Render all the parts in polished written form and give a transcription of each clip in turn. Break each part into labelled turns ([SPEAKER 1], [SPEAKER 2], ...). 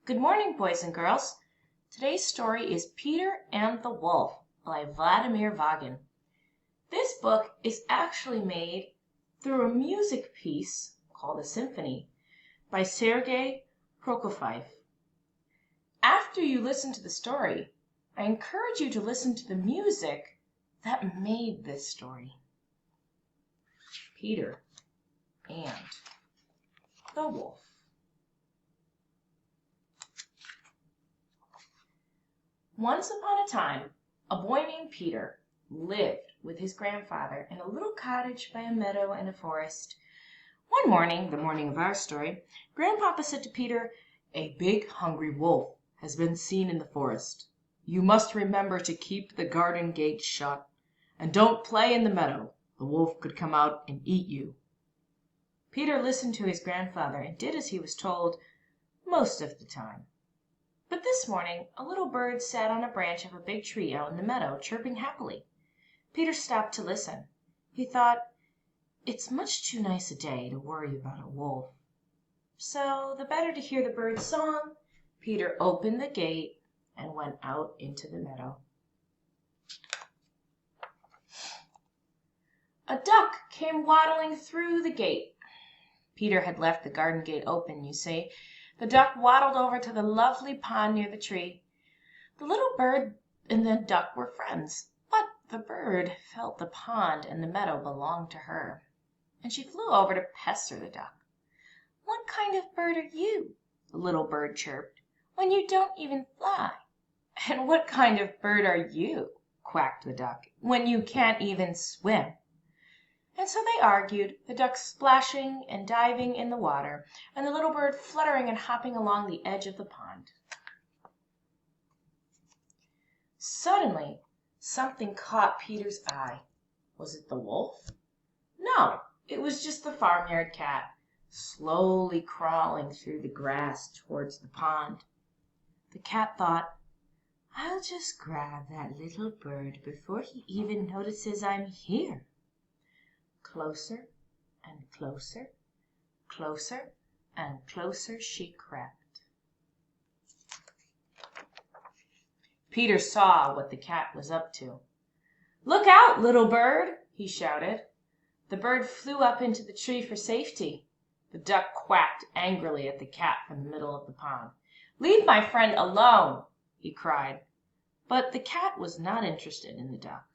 [SPEAKER 1] Good morning, boys and girls. Today's story is Peter and the Wolf by Vladimir Vagin. This book is actually made through a music piece called a symphony by Sergei Prokofiev. After you listen to the story, I encourage you to listen to the music that made this story. Peter and the Wolf. Once upon a time, a boy named Peter lived with his grandfather in a little cottage by a meadow in a forest. One morning, the morning of our story, Grandpapa said to Peter, "A big hungry wolf has been seen in the forest. You must remember to keep the garden gate shut, and don't play in the meadow. The wolf could come out and eat you." Peter listened to his grandfather and did as he was told most of the time. But this morning a little bird sat on a branch of a big tree out in the meadow, chirping happily. Peter stopped to listen. He thought, "It's much too nice a day to worry about a wolf." So, the better to hear the bird's song, Peter opened the gate and went out into the meadow. A duck came waddling through the gate. Peter had left the garden gate open, you see. The duck waddled over to the lovely pond near the tree. The little bird and the duck were friends, but the bird felt the pond and the meadow belonged to her, and she flew over to pester the duck. "What kind of bird are you?" the little bird chirped, "when you don't even fly?" "And what kind of bird are you," quacked the duck, "when you can't even swim?" And so they argued, the duck splashing and diving in the water, and the little bird fluttering and hopping along the edge of the pond. Suddenly, something caught Peter's eye. Was it the wolf? No, it was just the farmyard cat, slowly crawling through the grass towards the pond. The cat thought, "I'll just grab that little bird before he even notices I'm here." Closer and closer, closer and closer she crept. Peter saw what the cat was up to. "Look out, little bird!" he shouted. The bird flew up into the tree for safety. The duck quacked angrily at the cat from the middle of the pond. "Leave my friend alone!" he cried. But the cat was not interested in the duck.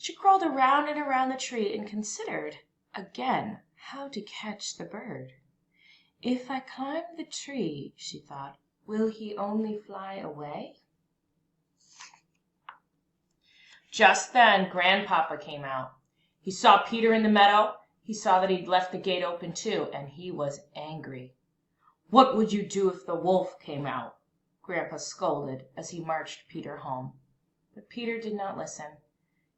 [SPEAKER 1] She crawled around and around the tree and considered again how to catch the bird. "If I climb the tree," she thought, "will he only fly away?" Just then Grandpapa came out. He saw Peter in the meadow. He saw that he'd left the gate open too, and he was angry. "What would you do if the wolf came out?" Grandpa scolded as he marched Peter home. But Peter did not listen.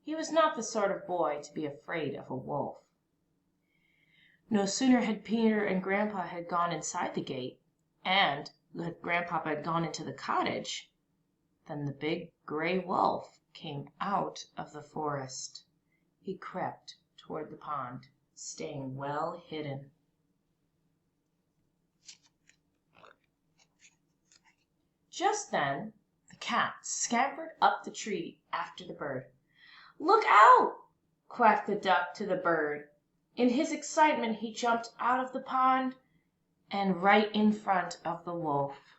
[SPEAKER 1] He was not the sort of boy to be afraid of a wolf. No sooner had Peter and Grandpa had gone inside the gate, and Grandpapa had gone into the cottage, than the big gray wolf came out of the forest. He crept toward the pond, staying well hidden. Just then the cat scampered up the tree after the bird. "Look out!" quacked the duck to the bird. In his excitement he jumped out of the pond and right in front of the wolf.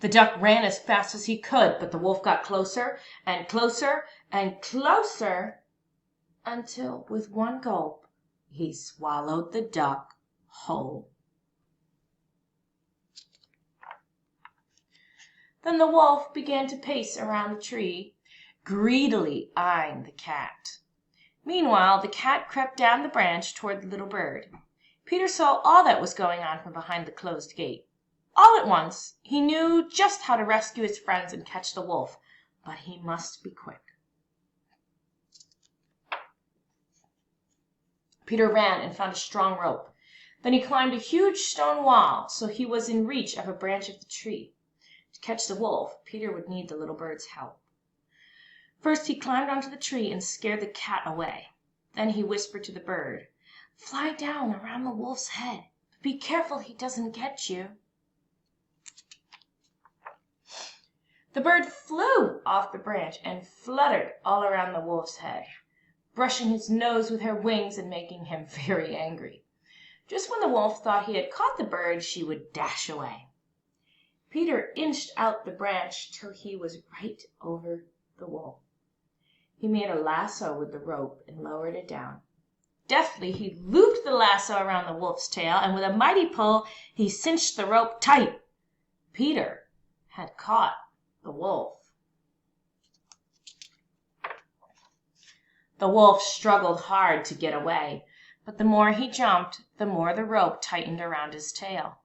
[SPEAKER 1] The duck ran as fast as he could, but the wolf got closer and closer and closer until, with one gulp, he swallowed the duck whole. Then the wolf began to pace around the tree, greedily eyeing the cat. Meanwhile, the cat crept down the branch toward the little bird. Peter saw all that was going on from behind the closed gate. All at once, he knew just how to rescue his friends and catch the wolf, but he must be quick. Peter ran and found a strong rope. Then he climbed a huge stone wall so he was in reach of a branch of the tree. To catch the wolf, Peter would need the little bird's help. First he climbed onto the tree and scared the cat away. Then he whispered to the bird, "Fly down around the wolf's head." Be careful he doesn't get you." The bird flew off the branch and fluttered all around the wolf's head, brushing his nose with her wings and making him very angry. Just when the wolf thought he had caught the bird, she would dash away. Peter inched out the branch till he was right over the wolf. He made a lasso with the rope and lowered it down. Deftly he looped the lasso around the wolf's tail, and with a mighty pull he cinched the rope tight. Peter had caught the wolf. The wolf struggled hard to get away, but the more he jumped, the more the rope tightened around his tail.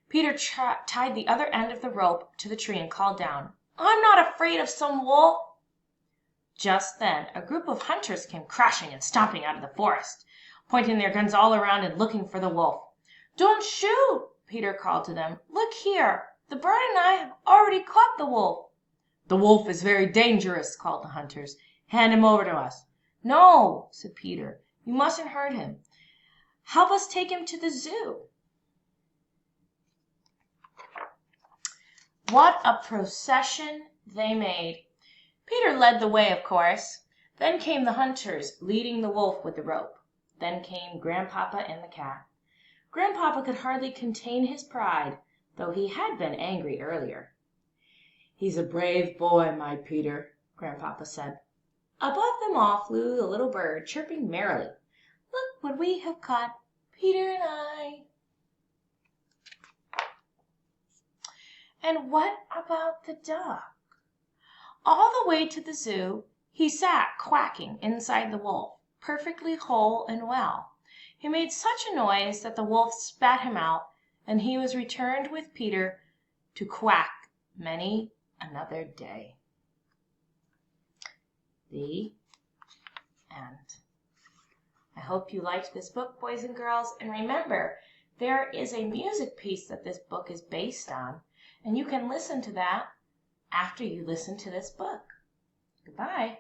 [SPEAKER 1] Peter tied the other end of the rope to the tree and called down, "I'm not afraid of some wolf." Just then a group of hunters came crashing and stomping out of the forest, pointing their guns all around and looking for the wolf. "Don't shoot," Peter called to them. "Look here, the bird and I have already caught the wolf." "The wolf is very dangerous," called the hunters. "Hand him over to us." "No," said Peter, "you mustn't hurt him. Help us take him to the zoo." What a procession they made! Peter led the way, of course. Then came the hunters, leading the wolf with the rope. Then came Grandpapa and the cat. Grandpapa could hardly contain his pride, though he had been angry earlier. "He's a brave boy, my Peter," Grandpapa said. Above them all flew the little bird, chirping merrily. "Look what we have caught, Peter and I." And what about the duck? All the way to the zoo he sat quacking inside the wolf, perfectly whole and well. He made such a noise that the wolf spat him out, and he was returned with Peter to quack many another day. The end. I hope you liked this book, boys and girls, and remember, there is a music piece that this book is based on, and you can listen to that after you listen to this book. Goodbye.